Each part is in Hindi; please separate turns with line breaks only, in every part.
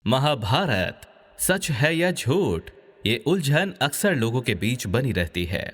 महाभारत सच है या झूठ, ये उलझन अक्सर लोगों के बीच बनी रहती है।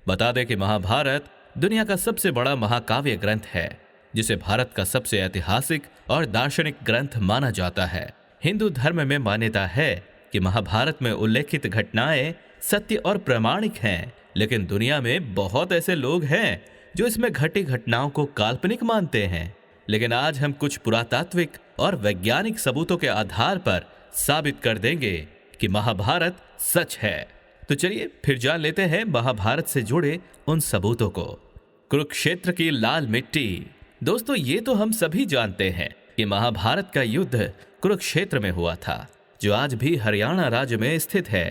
बता दें कि महाभारत दुनिया का सबसे बड़ा महाकाव्य ग्रंथ है, जिसे भारत का सबसे ऐतिहासिक और दार्शनिक ग्रंथ माना जाता है। हिंदू धर्म में मान्यता है कि महाभारत में उल्लेखित घटनाएं सत्य और प्रामाणिक हैं, लेकिन दुनिया में बहुत ऐसे लोग हैं जो इसमें घटी घटनाओं को काल्पनिक मानते हैं। लेकिन आज हम कुछ पुरातात्विक और वैज्ञानिक सबूतों के आधार पर साबित कर देंगे कि महाभारत सच है। तो चलिए फिर जान लेते हैं महाभारत से जुड़े उन सबूतों को। कुरुक्षेत्र की लाल मिट्टी। दोस्तों, ये तो हम सभी जानते हैं कि महाभारत का युद्ध कुरुक्षेत्र में हुआ था, जो आज भी हरियाणा राज्य में स्थित है।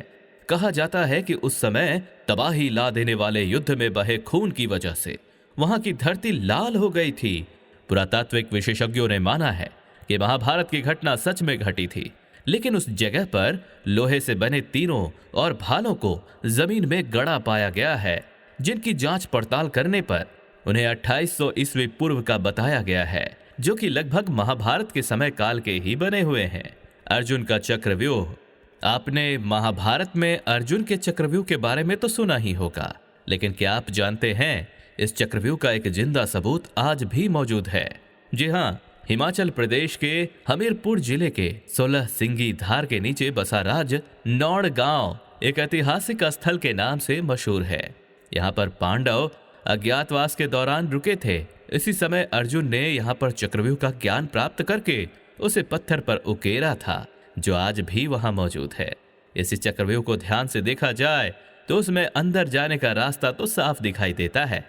कहा जाता है कि उस समय तबाही ला देने वाले युद्ध में बहे खून की वजह से वहां की धरती लाल हो गई थी। पुरातात्विक विशेषज्ञों ने माना है कि महाभारत की घटना सच में घटी थी, लेकिन उस जगह पर लोहे से बने तीरों और भालों को जमीन में गड़ा पाया गया है, जिनकी जांच पड़ताल करने पर उन्हें 2800 ईस्वी पूर्व का बताया गया है, जो कि लगभग महाभारत के समय काल के ही बने हुए हैं। अर्जुन का चक्रव्यूह। आपने महाभारत में अर्जुन के चक्रव्यूह के बारे में तो सुना ही होगा, लेकिन क्या आप जानते हैं इस चक्रव्यूह का एक जिंदा सबूत आज भी मौजूद है। जी हाँ, हिमाचल प्रदेश के हमीरपुर जिले के 16 सिंगी धार के नीचे बसा राज्य नौड़ गांव एक ऐतिहासिक स्थल के नाम से मशहूर है। यहाँ पर पांडव अज्ञातवास के दौरान रुके थे। इसी समय अर्जुन ने यहाँ पर चक्रव्यूह का ज्ञान प्राप्त करके उसे पत्थर पर उकेरा था, जो आज भी वहां मौजूद है। इसी चक्रव्यूह को ध्यान से देखा जाए तो उसमें अंदर जाने का रास्ता तो साफ दिखाई देता है,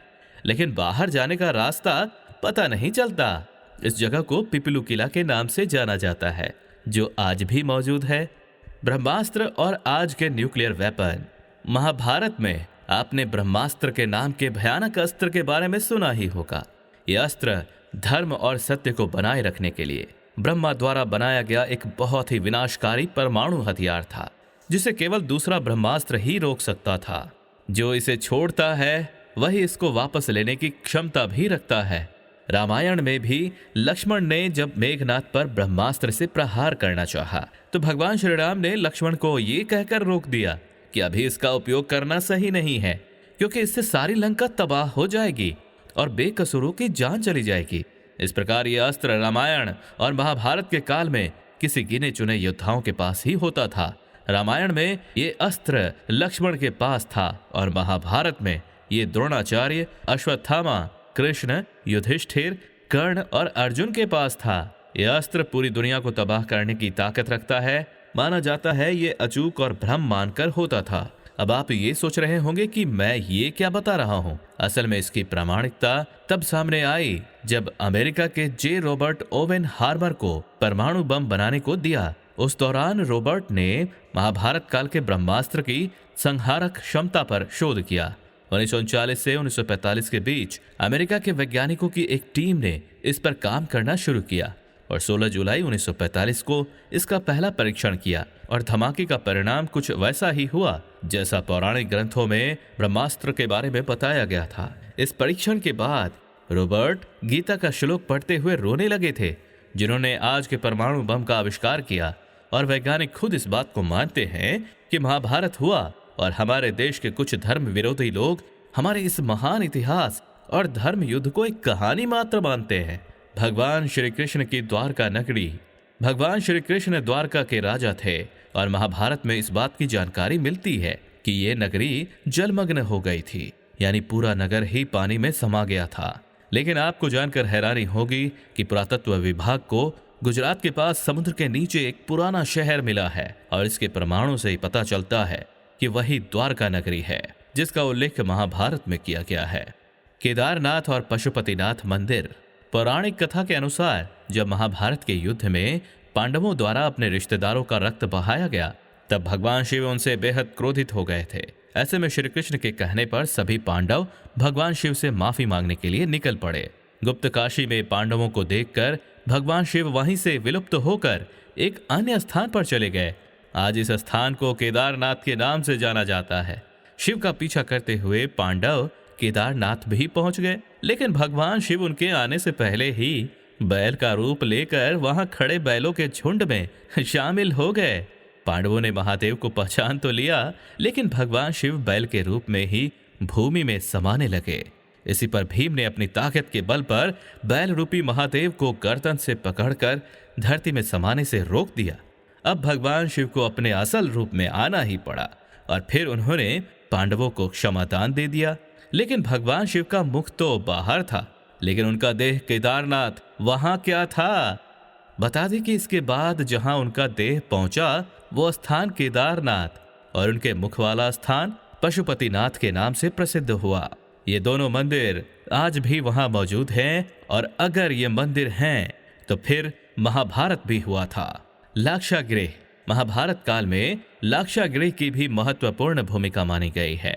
लेकिन बाहर जाने का रास्ता पता नहीं चलता। इस जगह को पिपलू किला के नाम से जाना जाता है, जो आज भी मौजूद है। ब्रह्मास्त्र और आज के न्यूक्लियर वेपन। महाभारत में आपने ब्रह्मास्त्र के नाम के भयानक अस्त्र के बारे में सुना ही होगा। यह अस्त्र धर्म और सत्य को बनाए रखने के लिए ब्रह्मा द्वारा बनाया गया एक बहुत ही विनाशकारी परमाणु हथियार था, जिसे केवल दूसरा ब्रह्मास्त्र ही रोक सकता था। जो इसे छोड़ता है वही इसको वापस लेने की क्षमता भी रखता है। रामायण में भी लक्ष्मण ने जब मेघनाथ पर ब्रह्मास्त्र से प्रहार करना चाहा, तो भगवान श्री राम ने लक्ष्मण को ये कहकर रोक दिया कि अभी इसका उपयोग करना सही नहीं है, क्योंकि इससे सारी लंका तबाह हो जाएगी और बेकसूरों की जान चली जाएगी। इस प्रकार यह अस्त्र रामायण और महाभारत के काल में किसी गिने चुने योद्धाओं के पास ही होता था। रामायण में ये अस्त्र लक्ष्मण के पास था और महाभारत में ये द्रोणाचार्य, अश्वत्थामा, कृष्ण, युधिष्ठिर, कर्ण और अर्जुन के पास था। यह अस्त्र पूरी दुनिया को तबाह करने की ताकत रखता है। माना जाता है ये अचूक और भ्रम मानकर होता था। अब आप ये सोच रहे होंगे कि मैं ये क्या बता रहा हूँ। असल में इसकी प्रामाणिकता तब सामने आई जब अमेरिका के जे रॉबर्ट ओवेन हार्बर को परमाणु बम बनाने को दिया। उस दौरान रॉबर्ट ने महाभारत काल के ब्रह्मास्त्र की संहारक क्षमता पर शोध किया। 1939 से 1945 के बीच अमेरिका के वैज्ञानिकों की एक टीम ने इस पर काम करना शुरू किया और 16 जुलाई 1945 को इसका पहला परीक्षण किया और धमाके का परिणाम कुछ वैसा ही हुआ जैसा पौराणिक ग्रंथों में ब्रह्मास्त्र के बारे में बताया गया था। इस परीक्षण के बाद रॉबर्ट गीता का श्लोक पढ़ते हुए रोने लगे थे, जिन्होंने आज के परमाणु बम का आविष्कार किया। और वैज्ञानिक खुद इस बात को मानते हैं कि महाभारत हुआ और हमारे देश के कुछ धर्म विरोधी लोग हमारे इस महान इतिहास और धर्म युद्ध को एक कहानी मात्र मानते हैं। भगवान श्री कृष्ण की द्वारका नगरी। भगवान श्री कृष्ण द्वारका के राजा थे और महाभारत में इस बात की जानकारी मिलती है कि ये नगरी जलमग्न हो गई थी, यानी पूरा नगर ही पानी में समा गया था। लेकिन आपको जानकर हैरानी होगी कि पुरातत्व विभाग को गुजरात के पास समुद्र के नीचे एक पुराना शहर मिला है और इसके प्रमाणों से ही पता चलता है कि वही द्वारका नगरी है, जिसका उल्लेख महाभारत में किया गया है। केदारनाथ और पशुपतिनाथ मंदिर। पौराणिक कथा के अनुसार जब महाभारत के युद्ध में पांडवों द्वारा अपने रिश्तेदारों का रक्त बहाया गया, तब भगवान शिव उनसे बेहद क्रोधित हो गए थे। ऐसे में श्री कृष्ण के कहने पर सभी पांडव भगवान शिव से माफी मांगने के लिए निकल पड़े। गुप्त काशी में पांडवों को देखकर भगवान शिव वहीं से विलुप्त होकर एक अन्य स्थान पर चले गए। आज इस स्थान को केदारनाथ के नाम से जाना जाता है। शिव का पीछा करते हुए पांडव केदारनाथ भी पहुंच गए, लेकिन भगवान शिव उनके आने से पहले ही बैल का रूप लेकर वहां खड़े बैलों के झुंड में शामिल हो गए। पांडवों ने महादेव को पहचान तो लिया, लेकिन भगवान शिव बैल के रूप में ही भूमि में समाने लगे। इसी पर भीम ने अपनी ताकत के बल पर बैल रूपी महादेव को गर्दन से पकड़कर धरती में समाने से रोक दिया। अब भगवान शिव को अपने असल रूप में आना ही पड़ा और फिर उन्होंने पांडवों को क्षमादान दे दिया। लेकिन भगवान शिव का मुख तो बाहर था, लेकिन उनका देह केदारनाथ वहां क्या था? बता दें कि इसके बाद जहां उनका देह पहुंचा वो स्थान केदारनाथ और उनके मुख वाला स्थान पशुपतिनाथ के नाम से प्रसिद्ध हुआ। ये दोनों मंदिर आज भी वहां मौजूद हैं, और अगर ये मंदिर हैं तो फिर महाभारत भी हुआ था। लाक्षागृह। महाभारत काल में लाक्षागृह की भी महत्वपूर्ण भूमिका मानी गई है,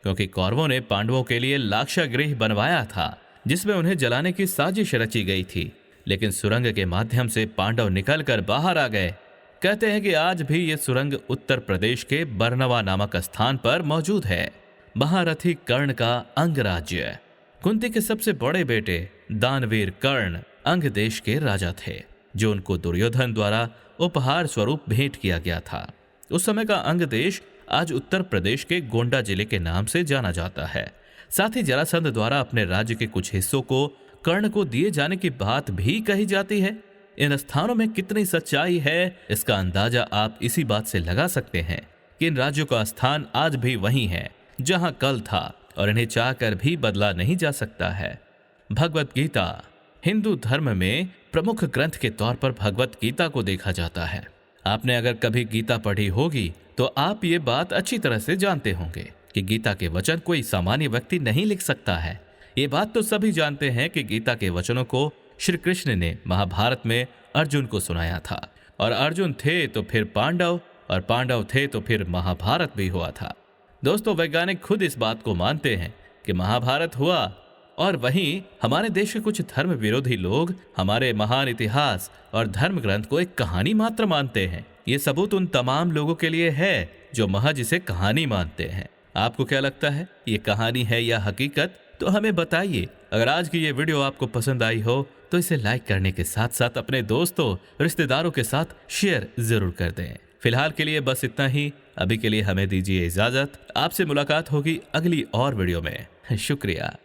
क्योंकि कौरवों ने पांडवों के लिए लाक्षागृह बनवाया था, जिसमें उन्हें जलाने की साजिश रची गई थी। लेकिन सुरंग के माध्यम से पांडव निकलकर बाहर आ गए। कहते हैं कि आज भी ये सुरंग उत्तर प्रदेश के बरनवा नामक स्थान पर मौजूद है। महारथी कर्ण का अंगराज्य। कुंती के सबसे बड़े बेटे दानवीर कर्ण अंग देश के राजा थे, जो उनको दुर्योधन द्वारा उपहार स्वरूप भेंट किया गया था। उस समय का अंग देश आज उत्तर प्रदेश के गोंडा जिले के नाम से जाना जाता है। साथ ही जरासंध द्वारा अपने राज्य के कुछ हिस्सों को कर्ण को दिए जाने की बात भी कही जाती है। इन स्थानों में कितनी सच्चाई है, इसका अंदाजा आप इसी बात से लगा सकते हैं कि इन राज्यों का स्थान आज भी वही है जहां कल था, और इन्हें चाहकर भी बदला नहीं जा सकता है। भगवत गीता। हिंदू धर्म में प्रमुख ग्रंथ के तौर पर भगवत गीता को देखा जाता है। आपने अगर कभी गीता पढ़ी होगी तो आप ये बात अच्छी तरह से जानते होंगे कि गीता के वचन कोई सामान्य व्यक्ति नहीं लिख सकता है। ये बात तो सभी जानते हैं कि गीता के वचनों को श्री कृष्ण ने महाभारत में अर्जुन को सुनाया था, और अर्जुन थे तो फिर पांडव, और पांडव थे तो फिर महाभारत भी हुआ था। दोस्तों, वैज्ञानिक खुद इस बात को मानते हैं कि महाभारत हुआ, और वहीं हमारे देश के कुछ धर्म विरोधी लोग हमारे महान इतिहास और धर्म ग्रंथ को एक कहानी मात्र मानते हैं। ये सबूत उन तमाम लोगों के लिए है जो महज इसे कहानी मानते हैं। आपको क्या लगता है, ये कहानी है या हकीकत? तो हमें बताइए। अगर आज की ये वीडियो आपको पसंद आई हो तो इसे लाइक करने के साथ साथ अपने दोस्तों, रिश्तेदारों के साथ शेयर जरूर कर दें। फिलहाल के लिए बस इतना ही। अभी के लिए हमें दीजिए इजाजत। आपसे मुलाकात होगी अगली और वीडियो में। शुक्रिया।